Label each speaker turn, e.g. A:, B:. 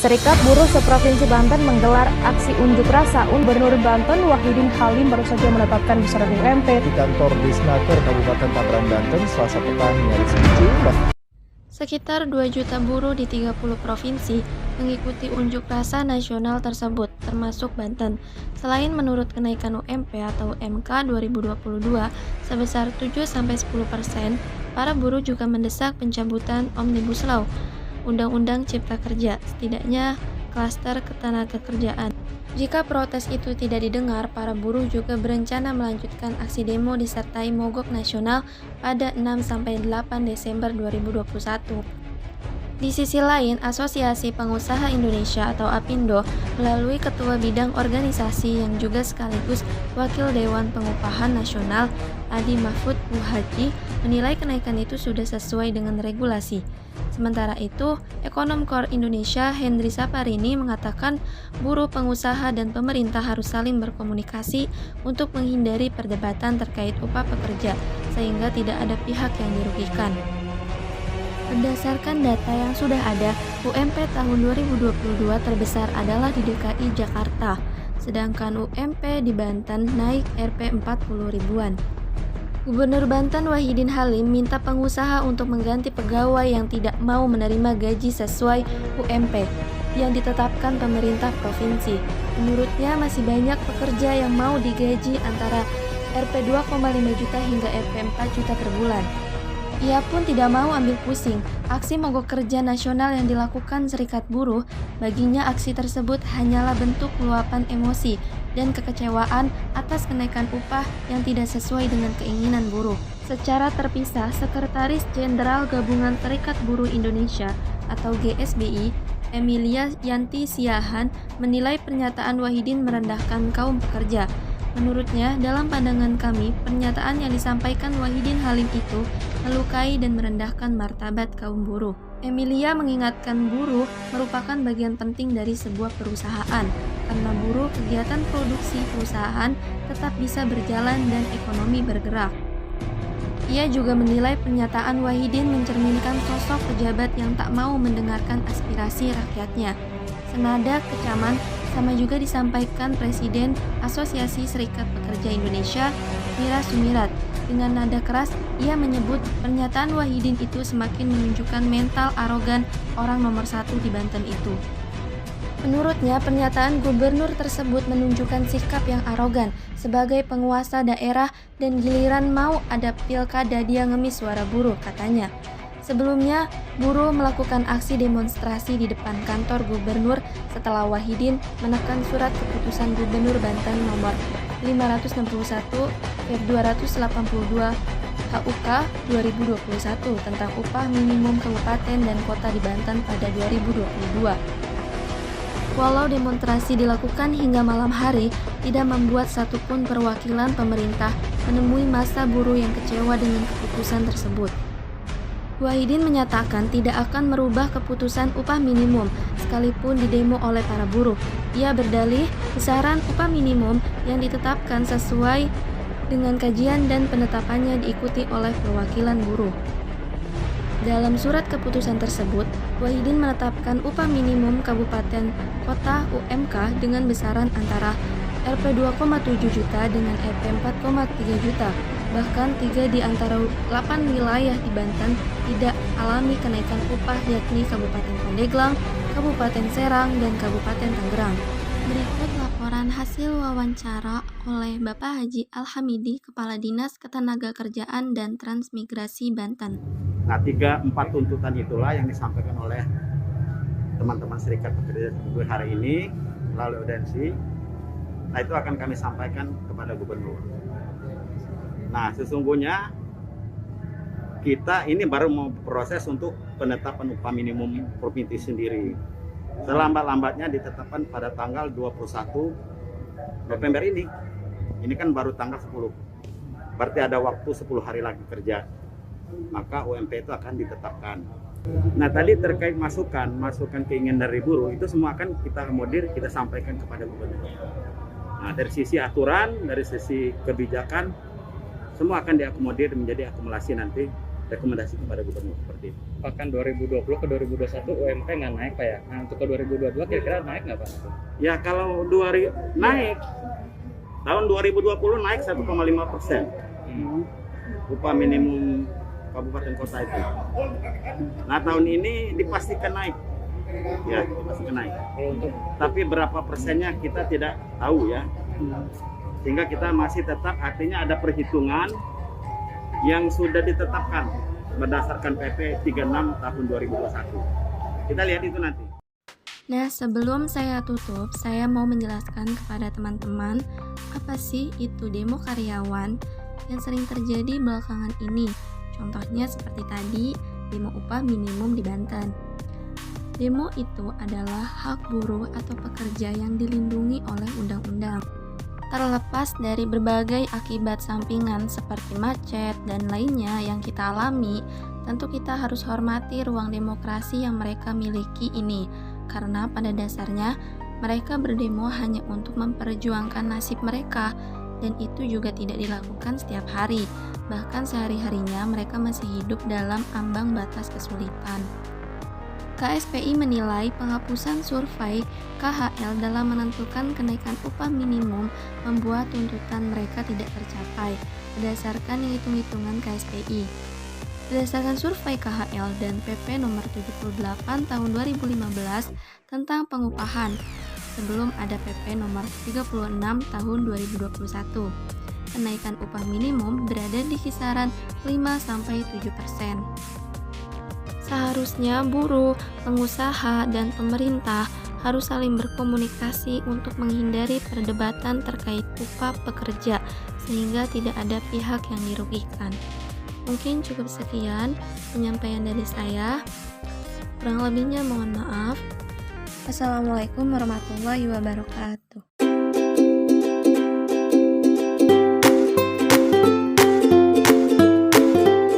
A: Serikat Buruh Seprovinsi Banten menggelar aksi unjuk rasa. Gubernur Banten Wahidin Halim baru saja menetapkan besaran UMP
B: di kantor Disnaker Kabupaten Tangerang, Banten Selasa petang nyaris ricuh.
C: Sekitar 2 juta buruh di 30 provinsi mengikuti unjuk rasa nasional tersebut, termasuk Banten. Selain menurut kenaikan UMP atau MK 2022 sebesar 7-10%, para buruh juga mendesak pencabutan Omnibus Law, Undang-Undang Cipta Kerja, setidaknya klaster ketenagakerjaan. Jika protes itu tidak didengar, para buruh juga berencana melanjutkan aksi demo disertai mogok nasional pada 6-8 Desember 2021. Di sisi lain, Asosiasi Pengusaha Indonesia atau APindo melalui Ketua Bidang Organisasi yang juga sekaligus Wakil Dewan Pengupahan Nasional Adi Mahfud Muhaji menilai kenaikan itu sudah sesuai dengan regulasi. Sementara itu, Ekonom Core Indonesia Hendri Saparini mengatakan buruh, pengusaha, dan pemerintah harus saling berkomunikasi untuk menghindari perdebatan terkait upah pekerja, sehingga tidak ada pihak yang dirugikan. Berdasarkan data yang sudah ada, UMP tahun 2022 terbesar adalah di DKI Jakarta, sedangkan UMP di Banten naik Rp 40 ribuan. Gubernur Banten Wahidin Halim minta pengusaha untuk mengganti pegawai yang tidak mau menerima gaji sesuai UMP yang ditetapkan pemerintah provinsi. Menurutnya masih banyak pekerja yang mau digaji antara Rp 2,5 juta hingga Rp 4 juta per bulan. Ia pun tidak mau ambil pusing. Aksi mogok kerja nasional yang dilakukan Serikat Buruh, baginya aksi tersebut hanyalah bentuk luapan emosi dan kekecewaan atas kenaikan upah yang tidak sesuai dengan keinginan buruh. Secara terpisah, Sekretaris Jenderal Gabungan Serikat Buruh Indonesia atau GSBI, Emilia Yanti Siahan, menilai pernyataan Wahidin merendahkan kaum pekerja. Menurutnya, dalam pandangan kami, pernyataan yang disampaikan Wahidin Halim itu melukai dan merendahkan martabat kaum buruh. Emilia mengingatkan buruh merupakan bagian penting dari sebuah perusahaan, karena buruh kegiatan produksi perusahaan tetap bisa berjalan dan ekonomi bergerak. Ia juga menilai pernyataan Wahidin mencerminkan sosok pejabat yang tak mau mendengarkan aspirasi rakyatnya. Senada kecaman sama juga disampaikan Presiden Asosiasi Serikat Pekerja Indonesia, Mira Sumirat. Dengan nada keras, ia menyebut pernyataan Wahidin itu semakin menunjukkan mental arogan orang nomor 1 di Banten itu. Menurutnya, pernyataan gubernur tersebut menunjukkan sikap yang arogan sebagai penguasa daerah dan giliran mau ada pilkada dia ngemis suara buruh, katanya. Sebelumnya, buruh melakukan aksi demonstrasi di depan kantor gubernur setelah Wahidin menekan surat keputusan Gubernur Banten nomor 561 282 HUK 2021 tentang upah minimum kabupaten dan kota di Banten pada 2022. Walau demonstrasi dilakukan hingga malam hari, tidak membuat satupun perwakilan pemerintah menemui massa buruh yang kecewa dengan keputusan tersebut. Wahidin menyatakan tidak akan merubah keputusan upah minimum sekalipun didemo oleh para buruh. Ia berdalih besaran upah minimum yang ditetapkan sesuai dengan kajian dan penetapannya diikuti oleh perwakilan buruh. Dalam surat keputusan tersebut, Wahidin menetapkan upah minimum kabupaten kota UMK dengan besaran antara Rp 2,7 juta dengan Rp 4,3 juta. Bahkan 3 di antara 8 wilayah di Banten tidak alami kenaikan upah, yakni Kabupaten Pandeglang, Kabupaten Serang, dan Kabupaten Tangerang. Berikut laporan hasil wawancara oleh Bapak Haji Alhamidi, Kepala Dinas Ketenagakerjaan dan Transmigrasi Banten.
D: Nah, 3-4 tuntutan itulah yang disampaikan oleh teman-teman Serikat Pekerja Buruh hari ini melalui audensi. Nah, itu akan kami sampaikan kepada Gubernur. Nah, sesungguhnya kita ini baru mau proses untuk penetapan upah minimum provinsi sendiri. Selambat-lambatnya ditetapkan pada tanggal 21 November ini. Ini kan baru tanggal 10. Berarti ada waktu 10 hari lagi kerja. Maka UMP itu akan ditetapkan. Nah, tadi terkait masukan keinginan dari buruh, itu semua akan kita akomodir, kita sampaikan kepada Gubernur. Nah, dari sisi aturan, dari sisi kebijakan, semua akan diakomodir menjadi akumulasi nanti rekomendasi kepada gubernur seperti itu.
E: Bahkan 2020 ke 2021 UMP nggak naik Pak ya. Nah untuk ke 2022 kira-kira naik nggak Pak?
D: Ya kalau naik tahun 2020 naik 1,5% upah minimum kabupaten kota itu. Nah tahun ini dipastikan naik, ya dipastikan naik.
E: Kalau untuk
D: Tapi berapa persennya kita tidak tahu ya. Sehingga kita masih tetap, artinya ada perhitungan yang sudah ditetapkan berdasarkan PP 36 tahun 2021. Kita lihat itu nanti.
C: Nah, sebelum saya tutup, saya mau menjelaskan kepada teman-teman apa sih itu demo karyawan yang sering terjadi belakangan ini. Contohnya seperti tadi, demo upah minimum di Banten. Demo itu adalah hak buruh atau pekerja yang dilindungi oleh undang-undang. Terlepas dari berbagai akibat sampingan seperti macet dan lainnya yang kita alami, tentu kita harus hormati ruang demokrasi yang mereka miliki ini, karena pada dasarnya mereka berdemo hanya untuk memperjuangkan nasib mereka, dan itu juga tidak dilakukan setiap hari. Bahkan sehari-harinya mereka masih hidup dalam ambang batas kesulitan. KSPI menilai penghapusan survei KHL dalam menentukan kenaikan upah minimum membuat tuntutan mereka tidak tercapai berdasarkan hitung-hitungan KSPI. Berdasarkan survei KHL dan PP nomor 78 tahun 2015 tentang pengupahan sebelum ada PP nomor 36 tahun 2021. Kenaikan upah minimum berada di kisaran 5-7%. Seharusnya buruh, pengusaha, dan pemerintah harus saling berkomunikasi untuk menghindari perdebatan terkait upah pekerja sehingga tidak ada pihak yang dirugikan. Mungkin cukup sekian penyampaian dari saya. Kurang lebihnya mohon maaf. Wassalamualaikum warahmatullahi wabarakatuh.